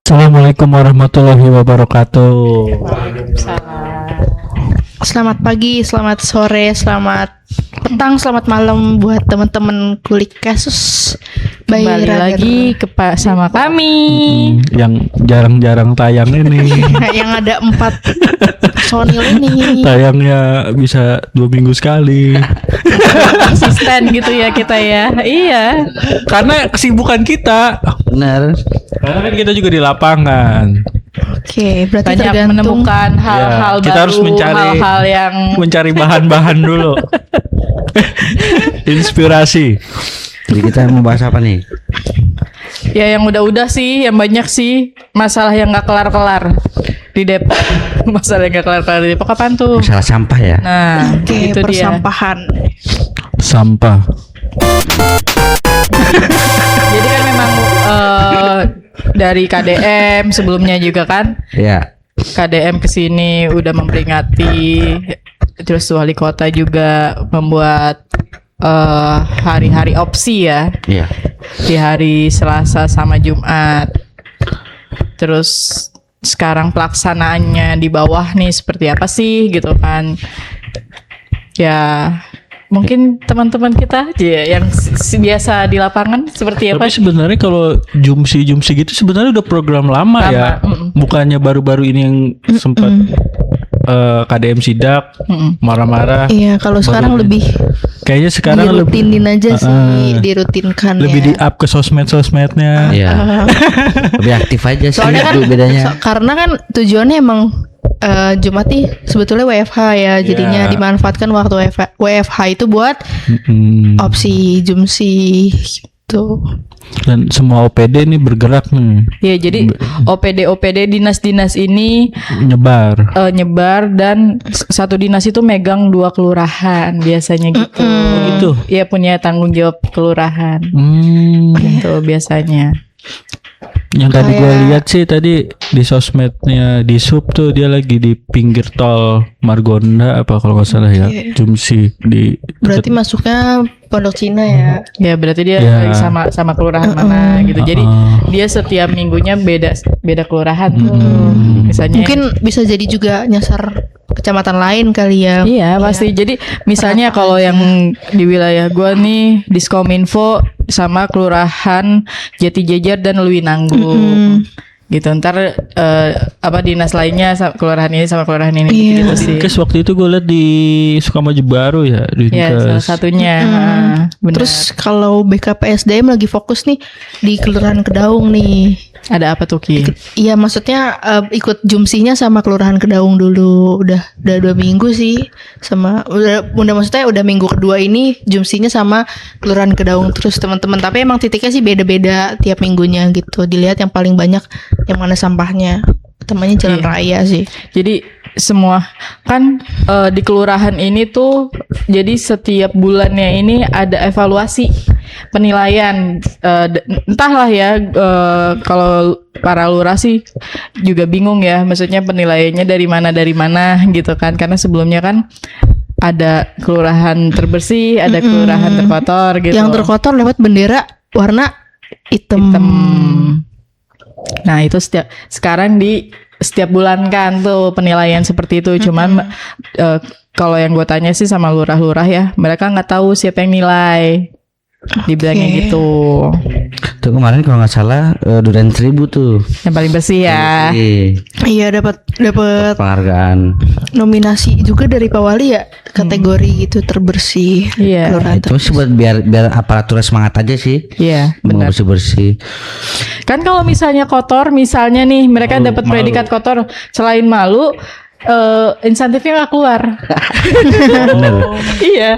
Assalamualaikum warahmatullahi wabarakatuh. Selamat pagi, selamat sore, selamat petang, selamat malam buat teman-teman kulik kasus. Kembali lagi sama kami Yang jarang-jarang tayang ini. yang ada 4 personil ini. Tayangnya bisa 2 minggu sekali. konsisten gitu ya kita ya. Iya. Karena kesibukan kita. Benar. Karena kan kita juga di lapangan. Oke, berarti Banyak tergantung. menemukan hal-hal Ya, kita baru, harus hal-hal yang mencari bahan-bahan dulu. Inspirasi. Jadi kita mau bahas apa nih? ya yang udah-udah sih, yang banyak sih masalah yang nggak kelar-kelar di Depok. Masalah yang nggak kelar-kelar di Depok apaan tuh? Masalah sampah ya. Nah, Oke, itu dia. persampahan. Sampah. Jadi kan memang dari KDM sebelumnya juga kan. Iya. KDM kesini udah memperingati, terus wali kota juga membuat hari-hari opsi ya Iya. di hari Selasa sama Jumat. Terus sekarang pelaksanaannya di bawah nih seperti apa sih gitu kan? Ya mungkin teman-teman kita aja ya yang biasa di lapangan seperti apa? Tapi sebenarnya kalau jumsi gitu sebenarnya udah program lama ya. Bukannya baru-baru ini yang sempat KDM sidak marah-marah. Iya, kalau sekarang lebih Kayaknya sekarang dirutinin aja sih, dirutinkan lebih ya. di up ke sosmednya. Iya. Lebih aktif aja sih Soalnya kan itu bedanya. karena kan tujuannya emang Jumat nih sebetulnya WFH ya, jadinya Iya. dimanfaatkan waktu WFH itu buat opsi jumsi gitu. Dan semua OPD ini bergerak nih, Ya jadi OPD dinas-dinas ini nyebar. nyebar dan satu dinas itu megang 2 kelurahan biasanya gitu. Gitu. Iya punya tanggung jawab kelurahan gitu biasanya. Yang tadi gue Kayak- lihat sih tadi di sosmednya di sub tuh dia lagi di pinggir tol Margonda apa kalau nggak salah ya, Jumsi di Berarti masuknya Pondok Cina ya. Ya berarti dia Ya. sama kelurahan mana gitu. Jadi dia setiap minggunya beda kelurahan tuh. Misalnya Mungkin bisa jadi juga nyasar kecamatan lain kali ya. iya pasti. Jadi misalnya kalau yang di wilayah gua nih Diskominfo sama kelurahan Jati Jajar dan Lewinanggung. Gitu ntar dinas lainnya kelurahan ini sama kelurahan ini gitu sih. Dinkes waktu itu gue lihat di Sukamaju Baru ya, Ya salah Dinkes. satunya. Benar. Terus kalau BKPSDM lagi fokus nih di Kelurahan Kedaung nih. Ada apa tuh Ki? Iya, maksudnya ikut jumsinya sama Kelurahan Kedaung dulu. Udah 2 minggu sih, sama udah maksudnya udah minggu kedua ini jumsinya sama Kelurahan Kedaung terus teman-teman. Tapi emang titiknya sih beda-beda tiap minggunya gitu. Dilihat yang paling banyak yang mana sampahnya. Temannya jalan Iya. raya sih. Jadi semua kan di kelurahan ini tuh jadi setiap bulannya ini ada evaluasi penilaian entahlah ya kalau para lurah sih juga bingung ya maksudnya penilaiannya dari mana gitu kan karena sebelumnya kan ada kelurahan terbersih ada kelurahan terkotor gitu. Yang terkotor lewat bendera warna hitam. Nah itu sekarang di setiap bulan kan tuh penilaian seperti itu. Cuman kalau yang gue tanya sih sama lurah-lurah ya, mereka nggak tahu siapa yang nilai. Dibilangnya Oke. gitu. Tuh kemarin kalau nggak salah Duren 1000 tuh. Yang paling bersih ya. Iya, dapat Penghargaan. nominasi juga dari Pak Wali ya, kategori gitu terbersih. Iya. Kelurahan Itu sih buat biar aparatur semangat aja sih. Iya Mau benar. bersih-bersih. Kan kalau misalnya kotor, misalnya nih mereka dapat predikat kotor, selain malu. Insentifnya nggak keluar. Bener. Iya,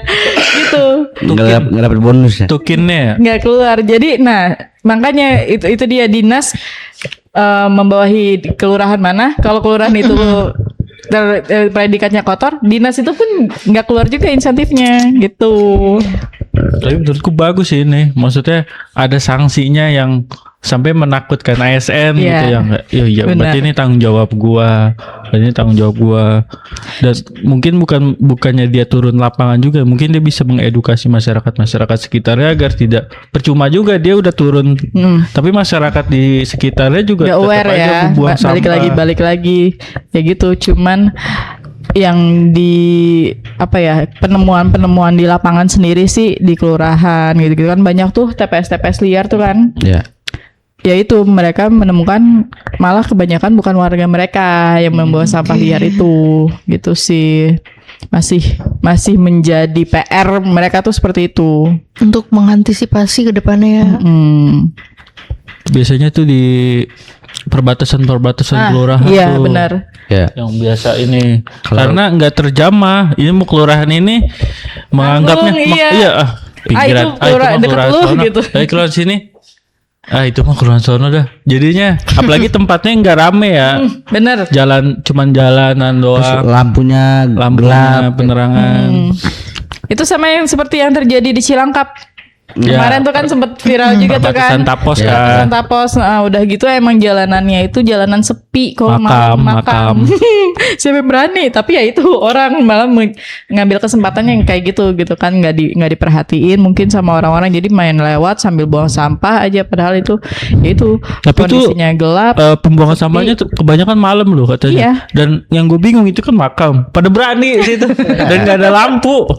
gitu. Nggak dapet bonus ya. Tukinnya Nggak keluar. Jadi, nah makanya itu dia dinas membawahi kelurahan mana. Kalau kelurahan itu predikatnya kotor, dinas itu pun nggak keluar juga insentifnya, gitu. tapi menurutku bagus sih ini. Maksudnya ada sanksinya yang sampai menakutkan ASN Iya. gitu ya enggak. Iya, Benar. berarti ini tanggung jawab gua. Dan mungkin bukannya dia turun lapangan juga, mungkin dia bisa mengedukasi masyarakat sekitarnya agar tidak percuma juga dia udah turun. Tapi masyarakat di sekitarnya juga Nggak tetap aware aja ya, membuang sampah. balik lagi ya gitu. Cuman yang di penemuan di lapangan sendiri sih di kelurahan gitu kan banyak tuh TPS liar tuh kan. Ya. Ya itu mereka menemukan malah kebanyakan bukan warga mereka yang membawa sampah liar itu gitu sih. Masih menjadi PR mereka tuh seperti itu. Untuk mengantisipasi ke depannya ya. Biasanya tuh di perbatasan kelurahan Iya tuh. benar. Ya. Yang biasa ini karena nggak terjamah. Ini mau kelurahan ini menganggapnya Agung, iya. pinggiran. itu kelurahan mah deket lu, sono. gitu. Kelurahan sini. Itu mah kelurahan sono dah. Jadinya apalagi tempatnya nggak rame ya. Bener. Cuman jalanan Terus doang. lampunya gelap. Penerangan. Itu sama yang seperti yang terjadi di Cilangkap. Ya. Kemarin tuh kan sempat viral juga tuh kan. Perbatasan Tapos kan. Perbatasan Tapos. Nah, udah gitu emang jalanannya itu jalanan sepi kalau malam Makam. Siapa yang berani? Tapi ya itu orang malah ngambil kesempatan yang kayak gitu kan nggak diperhatiin mungkin sama orang-orang jadi main lewat sambil buang sampah aja padahal itu ya itu Tapi tuh kondisinya gelap. Pembuangan sampahnya tuh kebanyakan malam loh katanya. Iya. Dan yang gue bingung itu kan makam. Pada berani situ dan nggak ada lampu.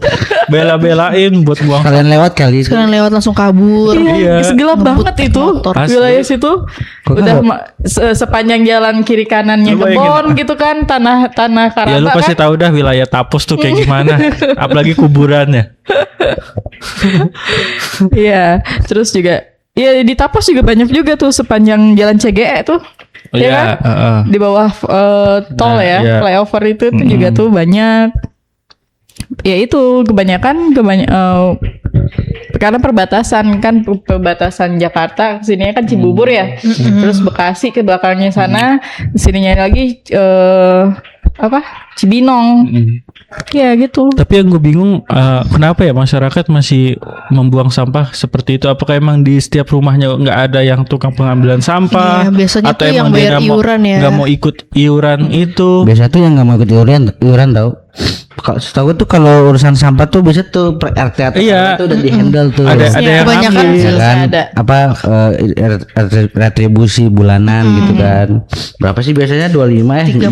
Bela-belain buat buang. Kalian lewat kali. Sekarang lewat langsung kabur. Iya. Gelap banget itu motor. Asli. wilayah situ. Kok Udah kalau- sepanjang jalan kiri kanannya Lu bayangin. kebon gitu kan tanah Ya lu karata pasti kan. tahu dah wilayah Tapos tuh kayak gimana. Apalagi kuburannya. Iya, terus juga ya di Tapos juga banyak juga tuh sepanjang jalan CGE tuh. Oh, ya iya, kan? Di bawah tol Nah, ya, iya. flyover itu tuh juga tuh banyak. Ya itu kebanyakan karena perbatasan Jakarta kesininya kan Cibubur ya, terus Bekasi ke belakangnya sana, kesininya lagi Cibinong, ya gitu. Tapi yang gue bingung kenapa ya masyarakat masih membuang sampah seperti itu? Apakah emang di setiap rumahnya nggak ada yang tukang pengambilan sampah? Iya, biasanya Atau tuh yang emang dia bayar iuran ya. nggak mau ikut iuran itu? Biasa tuh yang nggak mau ikut iuran tau. Kalau setahu tuh kalau urusan sampah tuh biasa tuh per RT atau Iya. itu udah di handle tuh. Ada yang kebanyakan ambil. sih. kan Ada. apa retribusi bulanan gitu kan. Berapa sih biasanya 25 ya? 35.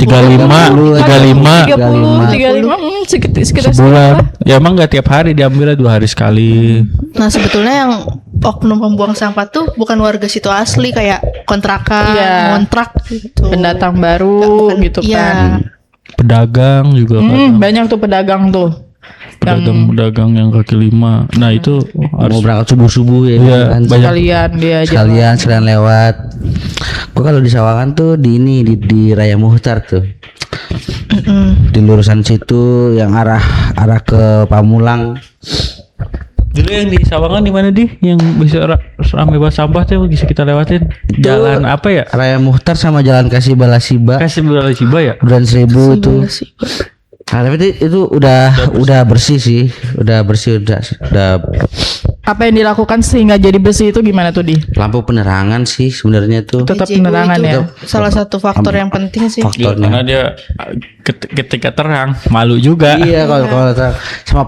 Sekitar Sebulan. Ya emang nggak tiap hari diambilnya 2 hari sekali. Nah sebetulnya yang oknum pembuang sampah tuh bukan warga situ asli kayak kontrakan, Iya. kontrak gitu. pendatang baru Bukan- gitu iya. kan. Pedagang juga kan. Banyak tuh pedagang tuh. Pedagang yang kaki lima. Nah itu harus Mau berangkat subuh-subuh ya Iya, kan. banyak. Sekalian dia aja. Sekalian lewat. Gua kalau di Sawangan tuh di di Raya Muhtar tuh. Di lurusan situ yang arah ke Pamulang. Dulu yang di Sawangan di mana di? Yang bisa ramai banget sampah tuh bisa kita lewatin. Jalan apa ya? Raya Muhtar sama Jalan Kasih Balasiba. Kasih Bala Ciba ya? Duren 1000 itu. Sebelah sih. Nah, tapi itu udah bersih sih. Udah bersih udah Apa yang dilakukan sehingga jadi bersih itu gimana tuh di? lampu penerangan sih sebenarnya tuh. Tetap PJU penerangan itu ya. salah satu faktor yang penting sih. Faktornya. Karena dia ketika terang malu juga. Iya kalau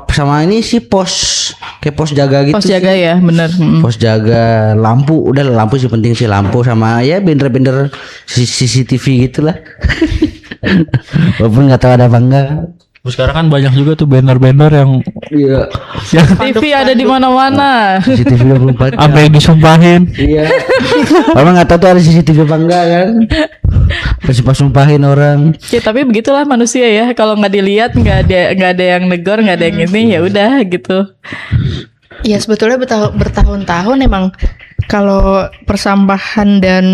sama ini sih pos kayak pos jaga gitu. Pos jaga sih. ya, bener. Pos jaga lampu udah lampu sih penting sih lampu sama ya bender-bender CCTV gitulah. Walaupun nggak tahu ada apa enggak. Terus sekarang kan banyak juga tuh banner-banner yang Iya. TV ada di mana-mana. CCTV 24 jam. sampai disumpahin. Iya. Orang nggak tahu tuh ada CCTV apa enggak kan. Pasti pas sumpahin orang. Ya tapi begitulah manusia ya. Kalau nggak dilihat nggak ada yang negor, nggak ada yang ini ya udah gitu. Ya sebetulnya bertahun-tahun emang kalau persampahan dan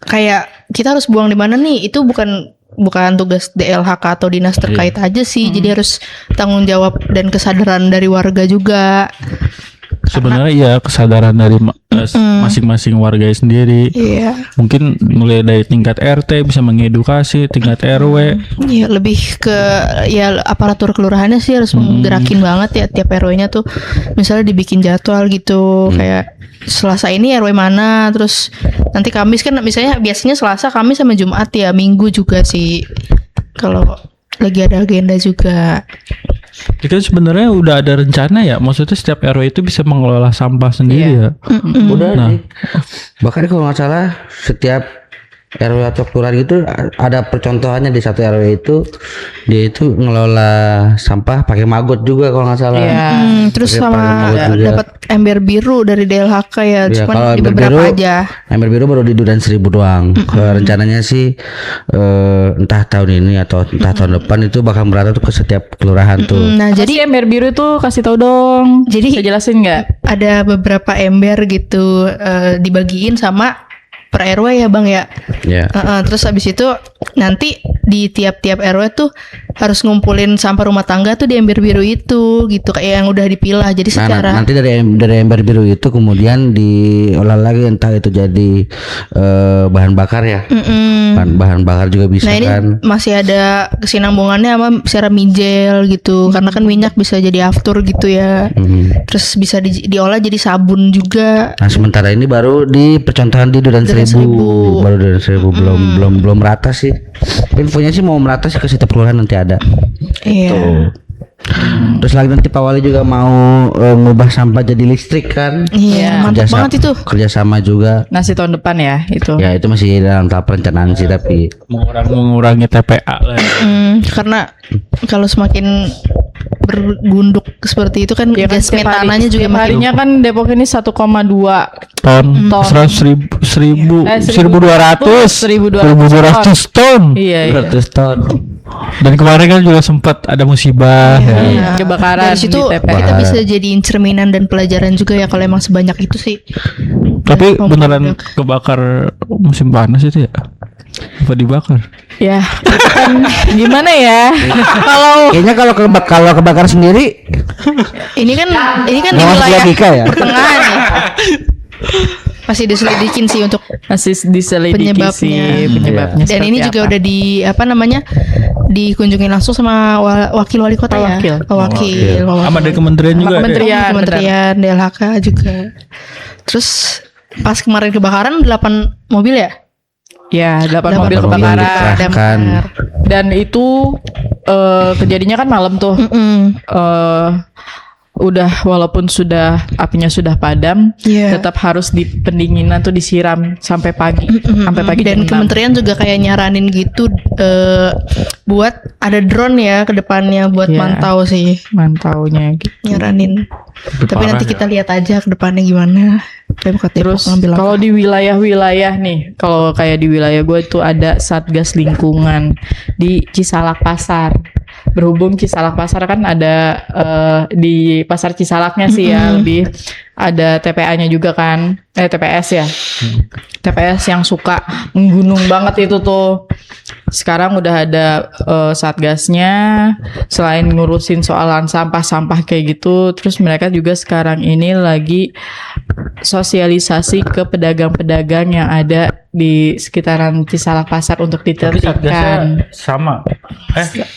kayak kita harus buang di mana nih itu bukan tugas DLHK atau dinas terkait aja sih. Jadi harus tanggung jawab dan kesadaran dari warga juga. sebenarnya ya kesadaran dari masing-masing warga sendiri. Iya. Mungkin mulai dari tingkat RT bisa mengedukasi tingkat RW. Iya, lebih ke ya aparatur kelurahannya sih harus menggerakin banget ya tiap RW-nya tuh. Misalnya dibikin jadwal gitu, kayak Selasa ini RW mana, terus nanti Kamis kan misalnya biasanya Selasa, Kamis sama Jumat ya, Minggu juga sih. Kalau lagi ada agenda juga. Jadi kan sebenarnya udah ada rencana ya, maksudnya setiap RW itu bisa mengelola sampah sendiri ya. Udah Nah. nih. Bahkan kalau nggak salah setiap RW atau kelurahan gitu ada percontohannya di satu RW itu dia itu ngelola sampah pakai maggot juga kalau nggak salah. Iya. Terus Pakai sama maggot juga. dapat ember biru dari DLHK ya, Iya, cuman kalau di ember beberapa biru- aja. Ember biru baru di Duren 1000 doang. Rencananya sih entah tahun ini atau entah tahun depan itu bakal merata tuh ke setiap kelurahan tuh. Nah, Jadi jadi ember biru itu kasih tahu dong. Jadi- bisa jelasin nggak? ada beberapa ember gitu dibagiin sama per RW ya Bang ya. Ya. Terus habis itu nanti di tiap-tiap RW tuh harus ngumpulin sampah rumah tangga tuh di ember biru itu gitu, kayak yang udah dipilah. Jadi Nah, secara nanti dari ember biru itu kemudian diolah lagi entah itu jadi bahan bakar ya. Bahan bakar juga bisa Nah ini kan. masih ada kesinambungannya sama secara mijel gitu, karena kan minyak bisa jadi aftur gitu ya. Terus bisa diolah jadi sabun juga. Nah sementara ini baru di percontohan di Duren 1000. Baru Duren 1000 belum merata sih. Infonya sih mau merata sih ke setiap kelurahan nanti ada. Iya. Terus lagi nanti Pak Wali juga mau ngubah sampah jadi listrik kan. Iya, mantap Kerjasama- banget itu. Kerjasama juga. Nasi tahun depan ya itu. Ya itu masih dalam tahap perencanaan sih tapi Mengurangi TPA lah. Karena kalau semakin bergunduk seperti itu kan Ya kan gas setiap hari- metananya juga setiap makin harinya kan Depok ini 1,2 Ton, Ton. 1.200 ton. Iya, iya. 100 ton. Dan kemarin kan juga sempat ada musibah ya. Iya, kebakaran Dari situ di TPA. kita bisa jadiin cerminan dan pelajaran juga ya kalau emang sebanyak itu sih. Tapi Dan beneran kebakar musim panas itu ya? Apa dibakar? Ya, kan gimana ya? Kalau Kayaknya kalau kebakar sendiri ini kan di nggak masuk wilayah logika ya. pertengahan ya. Masih diselidikin sih untuk masih diselidiki penyebabnya. sih penyebabnya. Dan ini seperti juga apa. udah dikunjungi langsung sama wakil wali kota ya. Wakil. Wakil. Sama dari kementerian Sama juga. ya? kementerian. Kementerian DLHK juga. Terus pas kemarin kebakaran 8 mobil ya? Ya, 8 8 mobil mobil kebakaran. dikerahkan. Dan itu kejadiannya kan malam tuh. Udah walaupun sudah apinya sudah padam, Iya. tetap harus di pendinginan tuh disiram sampai pagi, sampai pagi Dan jam 6. kementerian juga kayak nyaranin gitu buat ada drone ya ke depannya buat Iya. mantau sih, Mantaunya gitu. nyaranin. Tapi parah nanti ya. kita lihat aja ke depannya gimana. Pemkot Depok Terus ngambil kalau langkah. di wilayah-wilayah nih, kalau kayak di wilayah gue itu ada Satgas Lingkungan di Cisalak Pasar. Berhubung Cisalak Pasar kan ada di pasar Cisalaknya sih ya, lebih ada TPA-nya juga kan, TPS ya. TPS yang suka menggunung banget itu tuh. Sekarang udah ada satgasnya, selain ngurusin soalan sampah-sampah kayak gitu, terus mereka juga sekarang ini lagi sosialisasi ke pedagang-pedagang yang ada di sekitaran Cisalak Pasar untuk Tapi ditertibkan. satgasnya sama.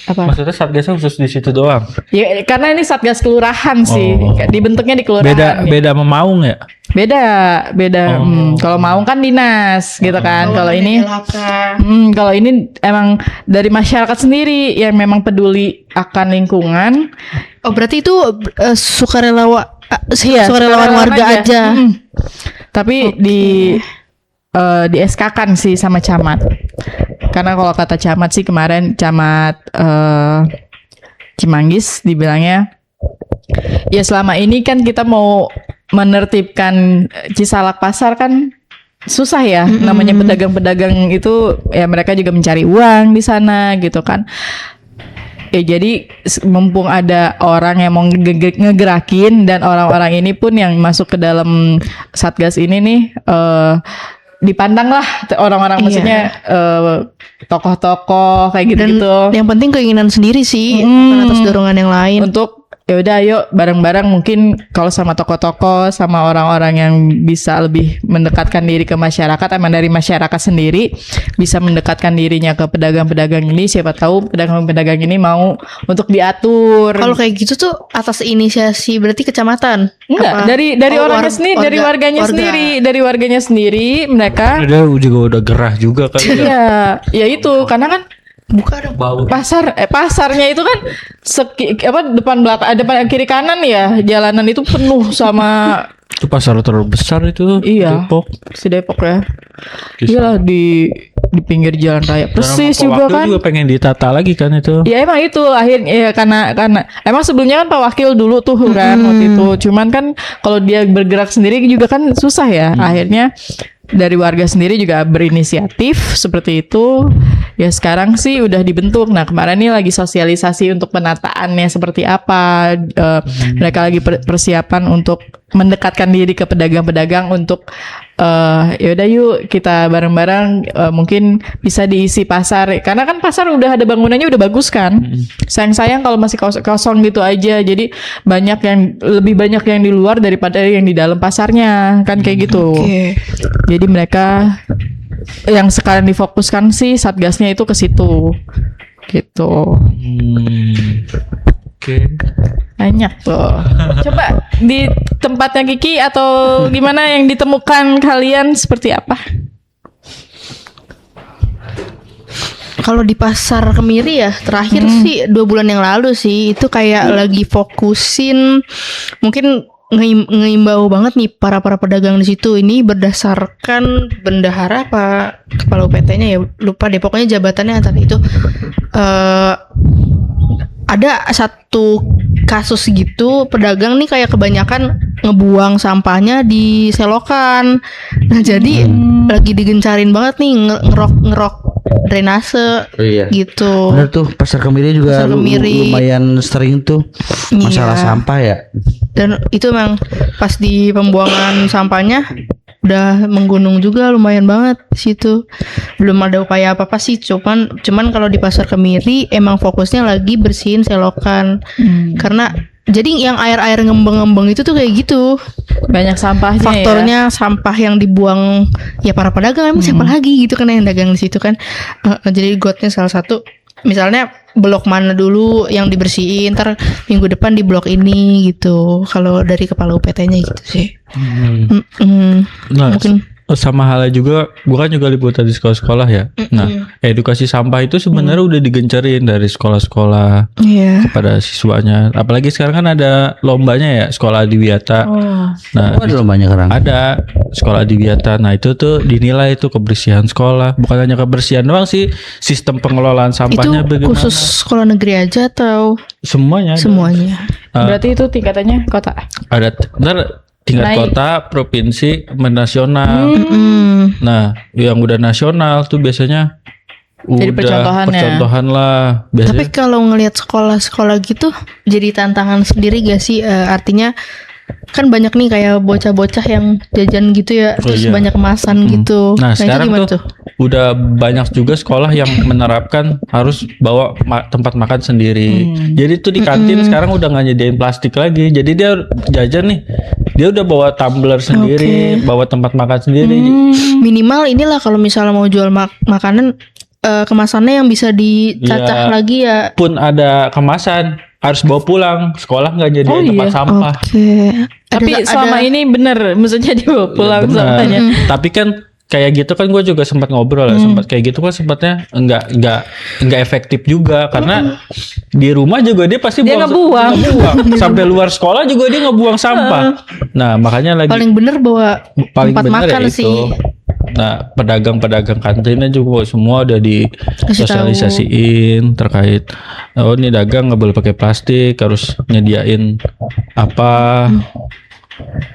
Apa? Maksudnya satgasnya khusus di situ doang. Ya, karena ini satgas kelurahan sih, Oh. kayak dibentuknya di kelurahan. nih. Beda sama Maung ya? Beda. Kalau mau kan dinas, gitu kan. Kalau ini, DLHK. kalau ini emang dari masyarakat sendiri yang memang peduli akan lingkungan. Oh berarti itu sukarelawan Iya, sukarelawan sukarelawan warga aja. Tapi di SK-kan sih sama camat. Karena kalau kata camat sih kemarin camat Cimanggis dibilangnya, ya selama ini kan kita mau menertibkan Cisalak Pasar kan susah ya. Namanya pedagang-pedagang itu ya mereka juga mencari uang di sana gitu kan. Ya jadi mumpung ada orang yang mau ngegerakin dan orang-orang ini pun yang masuk ke dalam satgas ini nih dipandang lah orang-orang Iya. maksudnya tokoh-tokoh kayak Dan gitu-gitu yang penting keinginan sendiri sih, bukan atas dorongan yang lain. untuk ya udah ayo bareng-bareng, mungkin kalau sama toko-toko sama orang-orang yang bisa lebih mendekatkan diri ke masyarakat, emang dari masyarakat sendiri bisa mendekatkan dirinya ke pedagang-pedagang ini, siapa tahu pedagang-pedagang ini mau untuk diatur. Kalau kayak gitu tuh atas inisiasi berarti kecamatan? Enggak, Apa? dari Oh, orangnya sendiri, dari warganya sendiri mereka. Dia juga udah gerah juga kan. Iya, ya itu karena kan Buka dong. Bau. pasarnya itu kan depan belakang, depan kiri kanan ya, jalanan itu penuh sama Itu pasar terbesar itu. Iya. Depok. si Depok ya. Iyalah di pinggir jalan raya. Persis Dan juga Pak Wakil kan. juga pengen ditata lagi kan itu. Ya emang itu akhirnya ya, karena emang sebelumnya kan Pak Wakil dulu tuh kan waktu itu. Cuman kan kalau dia bergerak sendiri juga kan susah ya. Akhirnya dari warga sendiri juga berinisiatif seperti itu. Ya sekarang sih udah dibentuk. Nah kemarin ini lagi sosialisasi untuk penataannya seperti apa. Mereka lagi persiapan untuk mendekatkan diri ke pedagang-pedagang untuk yaudah yuk kita bareng-bareng mungkin bisa diisi pasar. Karena kan pasar udah ada bangunannya udah bagus kan. Sayang-sayang kalau masih kosong gitu aja. Jadi lebih banyak yang di luar daripada yang di dalam pasarnya kan kayak gitu. Oke. Jadi mereka yang sekarang difokuskan sih satgasnya itu ke situ gitu. Oke. Banyak tuh. Coba di tempatnya Kiki atau gimana yang ditemukan kalian seperti apa? Kalau di pasar Kemiri ya terakhir sih 2 bulan yang lalu sih itu kayak lagi fokusin mungkin ngeimbau banget nih para pedagang di situ. Ini berdasarkan bendahara apa kepala UPT-nya ya lupa deh, pokoknya jabatannya antara itu. Ada satu kasus gitu pedagang nih kayak kebanyakan ngebuang sampahnya di selokan. Nah jadi lagi digencarin banget nih ngerok drainase Iya. gitu. Bener tuh pasar Kemiri juga Pasar Kemiri. lumayan sering tuh masalah Iya. sampah ya. Dan itu emang pas di pembuangan sampahnya udah menggunung juga lumayan banget di situ. Belum ada upaya apa-apa sih, cuman kalau di pasar Kemiri emang fokusnya lagi bersihin selokan. Karena jadi yang air-air ngembang-ngembang itu tuh kayak gitu. Banyak sampahnya ya. Faktornya sampah yang dibuang ya para pedagang, emang siapa lagi gitu kan yang dagang di situ kan. Jadi gotnya salah satu misalnya blok mana dulu yang dibersihin, ntar minggu depan di blok ini gitu. Kalau dari kepala UPT-nya gitu sih. Nah, Mungkin sama halnya juga, bukan juga liputan di sekolah-sekolah ya. Nah, edukasi sampah itu sebenarnya udah digencarin dari sekolah-sekolah iya. kepada siswanya. Apalagi sekarang kan ada lombanya ya, sekolah adiwiyata. Nah, Oh, ada banyak orang. ada sekolah adiwiyata. Nah, itu tuh dinilai itu kebersihan sekolah. Bukan hanya kebersihan doang sih, sistem pengelolaan Itu sampahnya bagaimana. khusus sekolah negeri aja atau Semuanya. ada. semuanya? Berarti itu tingkatannya kota. Ada ntar tingkat Naik. kota, provinsi, nasional. Nah, yang udah nasional tuh biasanya Jadi udah percontohan ya. percontohan lah. Tapi Biasanya kalau ngelihat sekolah-sekolah gitu jadi tantangan sendiri gak sih? Artinya kan banyak nih kayak bocah-bocah yang jajan gitu ya, Oh, terus iya. banyak kemasan gitu. Nah, itu sekarang gimana tuh udah banyak juga sekolah yang menerapkan harus bawa tempat makan sendiri. Jadi tuh di kantin sekarang udah nggak nyediain plastik lagi. Jadi dia jajan nih, dia udah bawa tumbler sendiri, bawa tempat makan sendiri. Minimal inilah kalau misalnya mau jual makanan kemasannya yang bisa dicacah Iya. lagi ya. Pun ada kemasan harus bawa pulang. Sekolah nggak nyediain tempat sampah. Oke. Tapi selama ini bener, maksudnya dibawa pulang Benar. sampahnya. Tapi kan kayak gitu kan gue juga sempat ngobrol ya, sempat kayak gitu kan sempatnya enggak efektif juga karena di rumah juga dia pasti Dia ngebuang. Sampai luar sekolah juga dia ngebuang sampah. Nah, makanya lagi paling bener bawa paling tempat benar makan ya itu. sih. Nah, pedagang-pedagang kantinnya juga semua udah disosialisasiin terkait oh ini dagang nggak boleh pakai plastik, harus nyediain apa.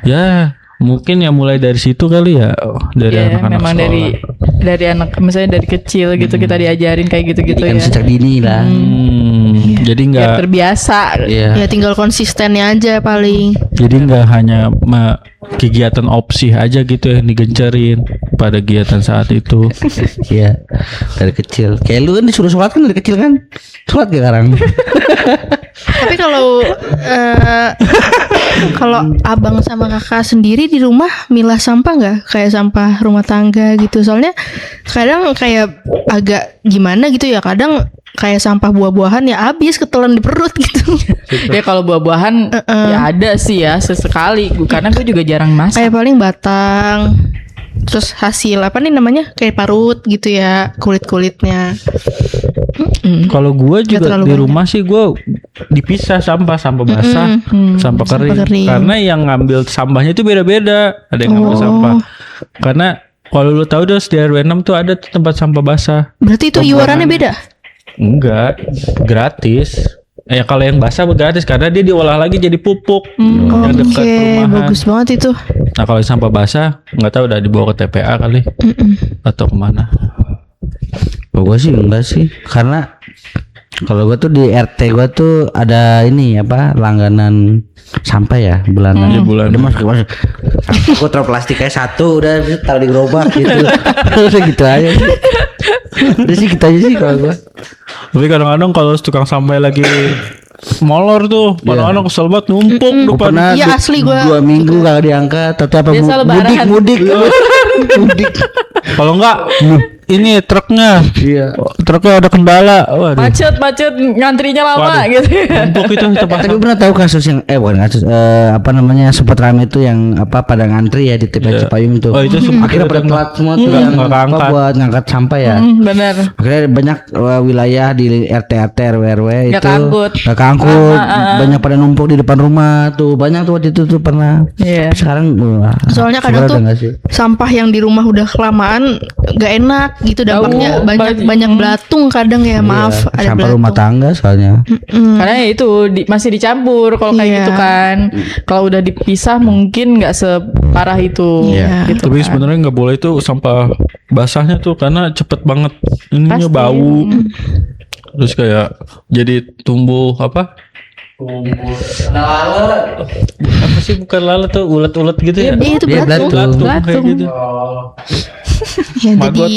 Ya, mungkin ya mulai dari situ kali ya, dari Ya, anak-anak memang sekolah. dari anak, misalnya dari kecil gitu kita diajarin kayak gitu-gitu Kan ya. sejak dini lah. Jadi Biar nggak terbiasa. Iya. Ya tinggal konsistennya aja paling. jadi nggak hanya kegiatan opsi aja gitu yang digencarin pada kegiatan saat itu. Iya. Dari kecil. Kayak lu kan disuruh sholat kan dari kecil kan? Sholat gak sekarang? Tapi kalau abang sama kakak sendiri di rumah milah sampah nggak? Kayak sampah rumah tangga gitu. Soalnya kadang kayak agak gimana gitu ya. Kadang kayak sampah buah-buahan ya habis ketelan di perut gitu. Ya kalau buah-buahan ya ada sih ya sesekali. Karena gue juga jarang masak. Kayak paling batang. Terus hasil apa nih namanya? Kayak parut gitu ya, kulit-kulitnya. Kalau gue juga terlalu di banyak. rumah sih gue dipisah sampah basah, sampah kering. kering. Karena yang ngambil sampahnya itu beda-beda. Ada yang ngambil sampah. Karena kalau lu tahu di RW 6 tuh ada tuh tempat sampah basah. Berarti itu iurannya beda? Enggak, gratis. Ya kalau yang basah gratis karena dia diolah lagi jadi pupuk yang dekat Oke, perumahan. bagus banget itu. Nah kalau yang sampah basah nggak tahu udah dibawa ke TPA kali atau kemana. Gue sih enggak sih, karena kalau gue tuh di RT gue tuh ada ini apa langganan sampah ya bulanan. Bulanan. Udah masuk. Gue taruh plastiknya satu udah taruh di gerobak gitu. Udah gitu aja. Udah sih gitu aja sih kalau gue. Tapi kadang-kadang kalau tukang sampah lagi molor tuh, kadang-kadang kesel banget numpuk depan. Pernah Iya, asli gua. 2 minggu kagak diangkat atau apa Biasa lebaran. mudik. Mudik. Kalau enggak ini truknya ada kendala. Waduh. Macet ngantrinya lama Waduh. gitu. Numpuk itu tempat Tapi pernah tahu kasus yang bukan kasus apa namanya sempat rame itu yang apa pada ngantri ya di TPA Cipayung itu. Oh, itu Akhirnya pada telat semua tuh yang nggak apa keangkat. buat ngangkat sampah ya. Bener. Akhirnya banyak wilayah di RT RW Nggak itu keangkut. nggak keangkut. Banyak pada numpuk di depan rumah tuh. Banyak tuh waktu itu tuh pernah. Iya. Sekarang Soalnya kadang sebenarnya tuh udah nggak sih? sampah yang di rumah udah kelamaan nggak enak gitu dampaknya banyak belatung kadang ya maaf ada Sampah belatung. rumah tangga soalnya. Karena ya itu masih dicampur kalau kayak Iya. gitu kan. Kalau udah dipisah mungkin nggak separah itu. Iya. Gitu Tapi kan. sebenarnya nggak boleh itu sampah basahnya tuh karena cepet banget ininya Pasti. bau. Terus kayak jadi tumbuh apa? Apa sih bukan lalat tuh ulet-ulet gitu ya? Iya, itu Dia belatung. belatung. Kayak Belatung. gitu. Ya, Maggot.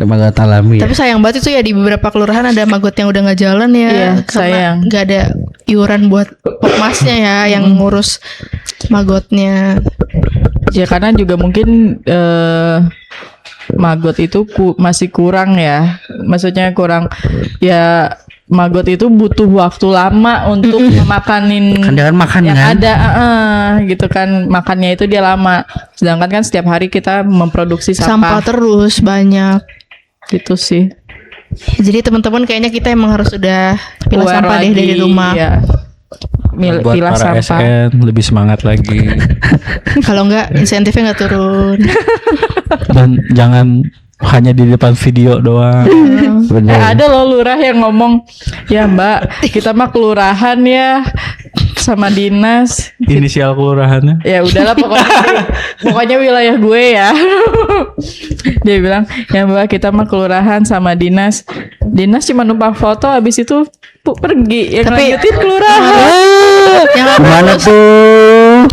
Maggot alami. Tapi sayang banget itu ya di beberapa kelurahan ada maggot yang udah nggak jalan ya. Iya, karena sayang. nggak ada iuran buat pokmasnya ya yang ngurus magotnya. Ya karena juga mungkin maggot itu masih kurang ya. Maksudnya kurang ya, maggot itu butuh waktu lama untuk memakanin Kan dia kan makan yang kan? ada gitu kan, makannya itu dia lama. Sedangkan kan setiap hari kita memproduksi Sampah sampah, terus banyak. gitu sih. Jadi teman-teman kayaknya kita emang harus udah pilah Aware sampah deh dari lagi, rumah. ya. Buat Pilah para sampah. SN lebih semangat lagi. Kalau enggak insentifnya nggak turun. Dan jangan hanya di depan video doang. Bener. Ada loh lurah yang ngomong, ya Mbak, kita mah kelurahan ya sama dinas. Inisial kelurahannya. Ya udahlah pokoknya wilayah gue ya. Dia bilang, ya Mbak, kita mah kelurahan sama dinas. Dinas cuma numpang foto, habis itu pergi. Yang Tapi- lanjutin kelurahan. yang Gimana tuh?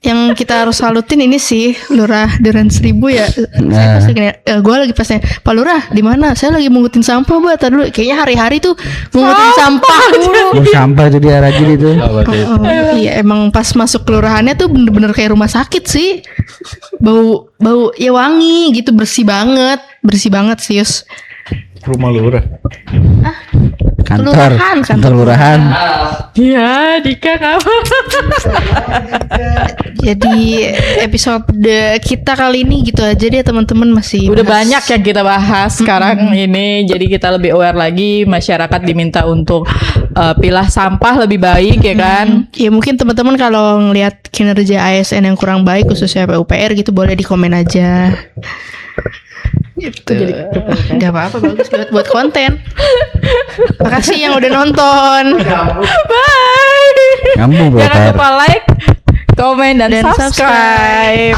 yang kita harus salutin ini sih Lurah Duren 1000 ya. Saya pasti gini, gue lagi pasnya Pak Lurah di mana? Saya lagi mungutin sampah Mbak. Tadi dulu kayaknya hari-hari tuh mungutin sampah mulu. Mau sampah itu dia rajin itu. Iya emang pas masuk kelurahannya tuh bener-bener kayak rumah sakit sih. Bau ya wangi gitu, bersih banget serius. Rumah lurah. Kantor kelurahan. Ya, Dika kamu. Jadi episode kita kali ini gitu aja deh teman-teman, masih Udah bahas- banyak yang kita bahas sekarang ini. Jadi kita lebih aware lagi. Masyarakat diminta untuk pilah sampah lebih baik ya kan. Ya mungkin teman-teman kalau ngelihat kinerja ASN yang kurang baik khususnya PUPR gitu boleh di komen aja. Gitu. Gak apa-apa, bagus buat konten. Makasih yang udah nonton. Bye. Nyambung Jangan BPR. lupa like, komen dan Dan subscribe.